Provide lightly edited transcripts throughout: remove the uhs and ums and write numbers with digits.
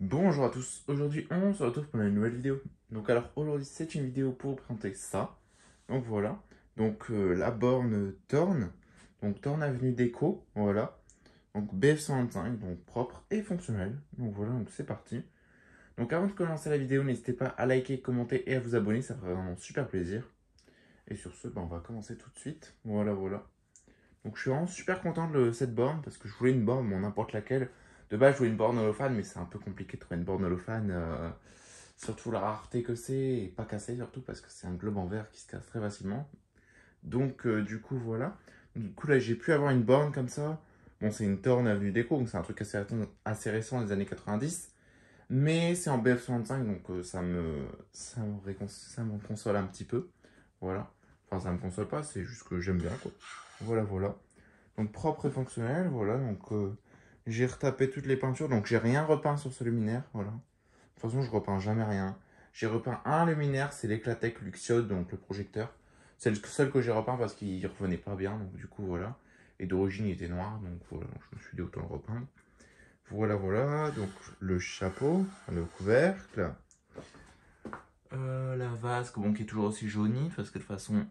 Bonjour à tous, aujourd'hui on se retrouve pour une nouvelle vidéo. Donc alors aujourd'hui c'est une vidéo pour présenter ça. Donc voilà, la borne Thorn, donc Thorn Avenue Déco, voilà. Donc BF125, donc propre et fonctionnel. Donc voilà, donc c'est parti. Donc avant de commencer la vidéo, n'hésitez pas à liker, commenter et à vous abonner, ça ferait vraiment super plaisir. Et sur ce, on va commencer tout de suite. Voilà. Donc je suis vraiment super content de cette borne parce que je voulais une borne, bon, n'importe laquelle. De base, je voulais une borne holophane, mais c'est un peu compliqué de trouver une borne holophane. Surtout la rareté que c'est, et pas cassé surtout parce que c'est un globe en verre qui se casse très facilement. Donc du coup, voilà. Du coup, là, j'ai pu avoir une borne comme ça. Bon, c'est une Thorn Avenue Déco, donc c'est un truc assez récent des années 90. Mais c'est en BF65, donc ça me console un petit peu. Voilà. Enfin, ça me console pas, c'est juste que j'aime bien, quoi. Voilà. Donc propre et fonctionnel, voilà. J'ai retapé toutes les peintures, donc j'ai rien repeint sur ce luminaire, voilà. De toute façon, je repeins jamais rien. J'ai repeint un luminaire, c'est l'Eclatec Luxiode, donc le projecteur. C'est le seul que j'ai repeint parce qu'il revenait pas bien, donc du coup voilà. Et d'origine il était noir, donc voilà, donc je me suis dit autant le repeindre. Voilà, donc le chapeau, le couvercle. La vasque, bon, qui est toujours aussi jaunie, parce que de toute façon,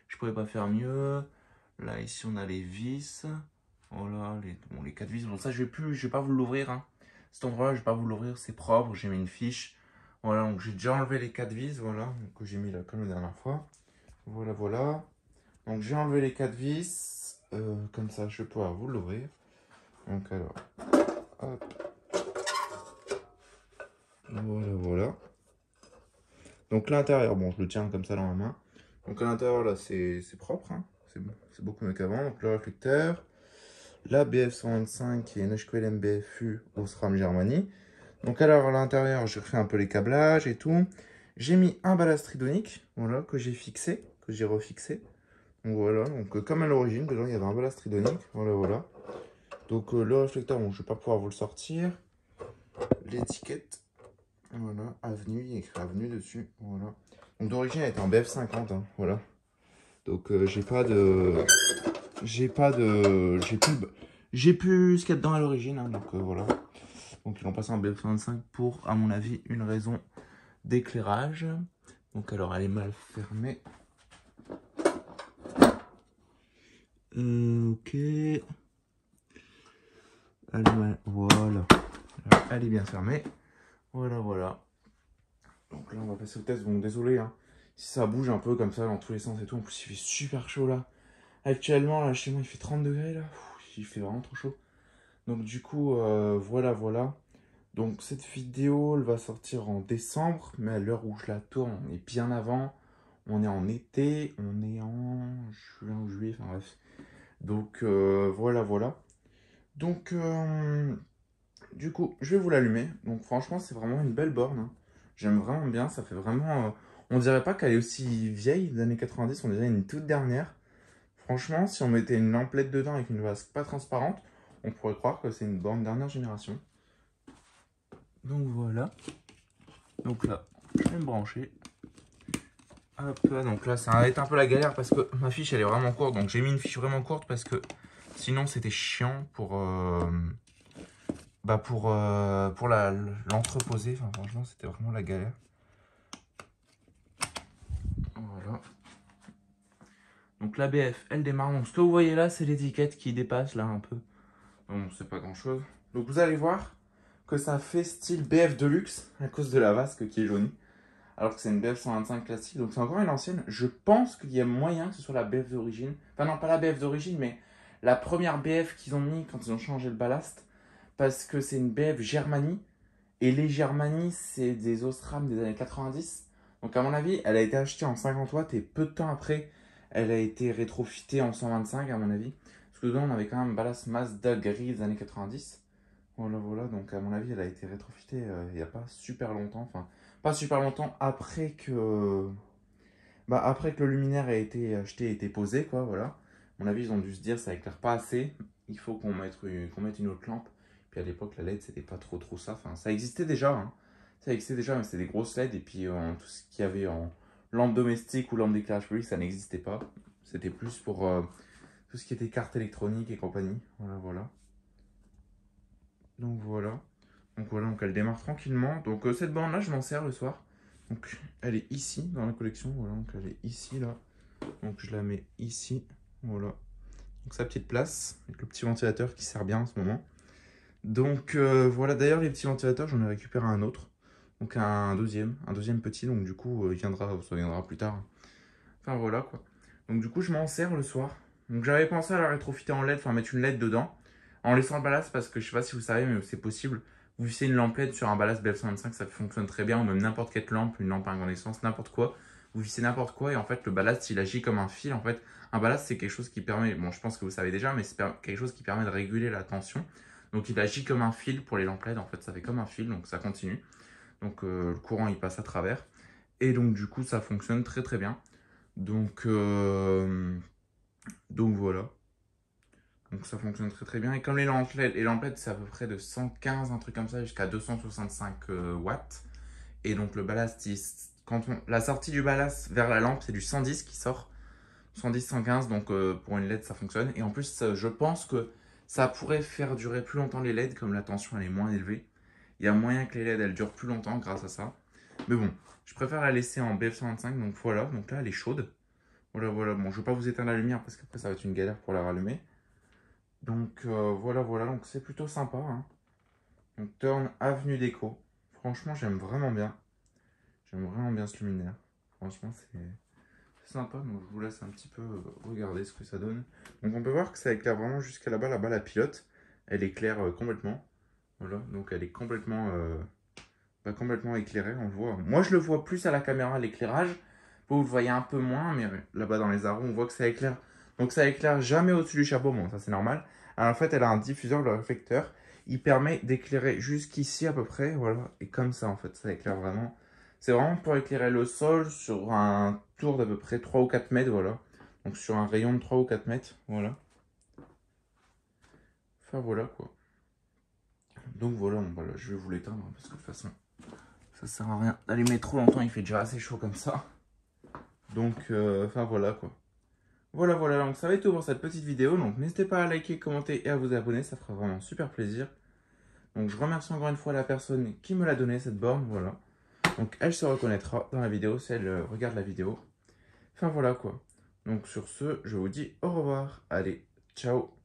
je pouvais pas faire mieux. Là, ici, on a les vis. Voilà, les 4 vis. Bon, ça, je vais pas vous l'ouvrir, hein. Cet endroit-là, je vais pas vous l'ouvrir, c'est propre, j'ai mis une fiche. Voilà, donc j'ai déjà enlevé les 4 vis, voilà, donc, que j'ai mis là comme la dernière fois. Voilà. Donc j'ai enlevé les 4 vis, comme ça, je vais pouvoir vous l'ouvrir. Donc alors, hop, voilà. Donc l'intérieur, bon, je le tiens comme ça dans la main. Donc à l'intérieur, là, c'est propre, hein. C'est beaucoup mieux qu'avant. Donc le réflecteur, la BF125 qui est une HQL MBFU au SRAM Germany. Donc alors à l'intérieur, j'ai refait un peu les câblages et tout. J'ai mis un ballast tridonique, voilà, que j'ai fixé, que j'ai refixé. Donc voilà, comme à l'origine, dedans il y avait un ballast tridonique, voilà. Donc le réflecteur, bon, je vais pas pouvoir vous le sortir. L'étiquette, voilà, avenue, il y a écrit avenue dessus, voilà. Donc d'origine elle était en BF50, hein, voilà. Donc j'ai plus ce qu'il y a dedans à l'origine, hein, donc voilà. Donc ils l'ont passé en BF25 pour, à mon avis, une raison d'éclairage. Donc alors elle est mal fermée. Ok. Voilà. Alors, elle est bien fermée. Voilà. Donc là on va passer au test. Bon désolé hein. Si ça bouge un peu comme ça dans tous les sens et tout. En plus il fait super chaud là. Actuellement là chez moi il fait 30 degrés là. Il fait vraiment trop chaud. Donc du coup voilà. Donc cette vidéo elle va sortir en décembre. Mais à l'heure où je la tourne on est bien avant. On est en été. On est en juin ou juillet. Enfin bref. Donc voilà. Donc du coup je vais vous l'allumer. Donc franchement c'est vraiment une belle borne, hein. J'aime vraiment bien. Ça fait vraiment... on dirait pas qu'elle est aussi vieille des années 90. On dirait une toute dernière. Franchement, si on mettait une lamplette dedans avec une vasque pas transparente, on pourrait croire que c'est une borne dernière génération. Donc voilà. Donc là, je vais me brancher. Hop là, donc là, ça va être un peu la galère parce que ma fiche, elle est vraiment courte. Donc j'ai mis une fiche vraiment courte parce que sinon, c'était chiant pour l'entreposer. Enfin, franchement, c'était vraiment la galère. Voilà. Donc la BF, elle démarre. Donc ce que vous voyez là, c'est l'étiquette qui dépasse là un peu. Bon, c'est pas grand chose. Donc vous allez voir que ça fait style BF Deluxe à cause de la vasque qui est jaunie. Alors que c'est une BF 125 classique, donc c'est encore une ancienne. Je pense qu'il y a moyen que ce soit la BF d'origine. Enfin non, pas la BF d'origine, mais la première BF qu'ils ont mis quand ils ont changé le ballast. Parce que c'est une BF Germanie. Et les Germanie, c'est des Osram des années 90. Donc à mon avis, elle a été achetée en 50 watts et peu de temps après, elle a été rétrofitée en 125 à mon avis. Parce que dedans, on avait quand même un ballast Mazda gris des années 90. Voilà. Donc à mon avis, elle a été rétrofitée il n'y a pas super longtemps. Enfin, pas super longtemps après que le luminaire a été acheté et été posé, quoi, voilà. À mon avis, ils ont dû se dire, ça éclaire pas assez. Il faut qu'on mette une autre lampe. Puis à l'époque, la LED, c'était pas trop ça. Enfin, ça existait déjà, hein. Ça existait déjà, mais c'était des grosses LED. Et puis, tout ce qu'il y avait en lampe domestique ou lampe d'éclairage public, ça n'existait pas. C'était plus pour tout ce qui était carte électronique et compagnie. Voilà. Donc voilà. Donc voilà, donc elle démarre tranquillement. Donc cette borne là, je m'en sers le soir. Donc elle est ici dans la collection. Voilà, donc elle est ici là. Donc je la mets ici. Voilà. Donc sa petite place avec le petit ventilateur qui sert bien en ce moment. Donc voilà, d'ailleurs les petits ventilateurs, j'en ai récupéré un autre. Donc un deuxième petit. Donc du coup, ça viendra plus tard. Enfin voilà quoi. Donc du coup, je m'en sers le soir. Donc j'avais pensé à la rétrofitter en LED, enfin mettre une LED dedans. En laissant le ballast parce que je sais pas si vous savez, mais c'est possible. Vous vissez une lampe LED sur un ballast BF125, ça fonctionne très bien. Ou même n'importe quelle lampe, une lampe à incandescence, n'importe quoi. Vous vissez n'importe quoi et en fait le ballast il agit comme un fil. En fait, un ballast c'est quelque chose qui permet, bon je pense que vous savez déjà, mais c'est quelque chose qui permet de réguler la tension. Donc il agit comme un fil pour les lampes LED. En fait, ça fait comme un fil, donc ça continue. Donc le courant il passe à travers. Et donc du coup ça fonctionne très très bien. Donc, donc voilà. Donc ça fonctionne très très bien. Et comme les lampes LED c'est à peu près de 115, un truc comme ça, jusqu'à 265 watts. Et donc le ballast, la sortie du ballast vers la lampe, c'est du 110 qui sort. 110, 115, donc pour une LED ça fonctionne. Et en plus, je pense que ça pourrait faire durer plus longtemps les LED, comme la tension elle est moins élevée. Il y a moyen que les LED elles durent plus longtemps grâce à ça. Mais bon, je préfère la laisser en BF125, donc voilà. Donc là elle est chaude. Voilà, voilà. Bon, je ne vais pas vous éteindre la lumière parce qu'après ça va être une galère pour la rallumer. Donc voilà, voilà. Donc c'est plutôt sympa. Hein. Donc Turn Avenue Déco. Franchement, j'aime vraiment bien. J'aime vraiment bien ce luminaire. Franchement, c'est sympa. Donc je vous laisse un petit peu regarder ce que ça donne. Donc on peut voir que ça éclaire vraiment jusqu'à là-bas. Là-bas, la pilote, elle éclaire complètement. Voilà. Donc elle est complètement, pas complètement éclairée. On le voit. Moi, je le vois plus à la caméra, l'éclairage. Vous le voyez un peu moins, mais là-bas dans les arrows, on voit que ça éclaire. Donc ça éclaire jamais au-dessus du chapeau, bon ça c'est normal. Alors, en fait, elle a un diffuseur, le réflecteur. Il permet d'éclairer jusqu'ici à peu près, voilà. Et comme ça en fait, ça éclaire vraiment. C'est vraiment pour éclairer le sol sur un tour d'à peu près 3 ou 4 mètres, voilà. Donc sur un rayon de 3 ou 4 mètres, voilà. Enfin voilà quoi. Donc voilà, bon, voilà, je vais vous l'éteindre hein, parce que de toute façon, ça sert à rien d'allumer trop longtemps, il fait déjà assez chaud comme ça. Donc, enfin voilà quoi. Voilà, voilà, donc ça va être tout pour cette petite vidéo. Donc n'hésitez pas à liker, commenter et à vous abonner, ça fera vraiment super plaisir. Donc je remercie encore une fois la personne qui me l'a donné, cette borne, voilà. Donc elle se reconnaîtra dans la vidéo si elle regarde la vidéo. Enfin voilà quoi. Donc sur ce, je vous dis au revoir. Allez, ciao.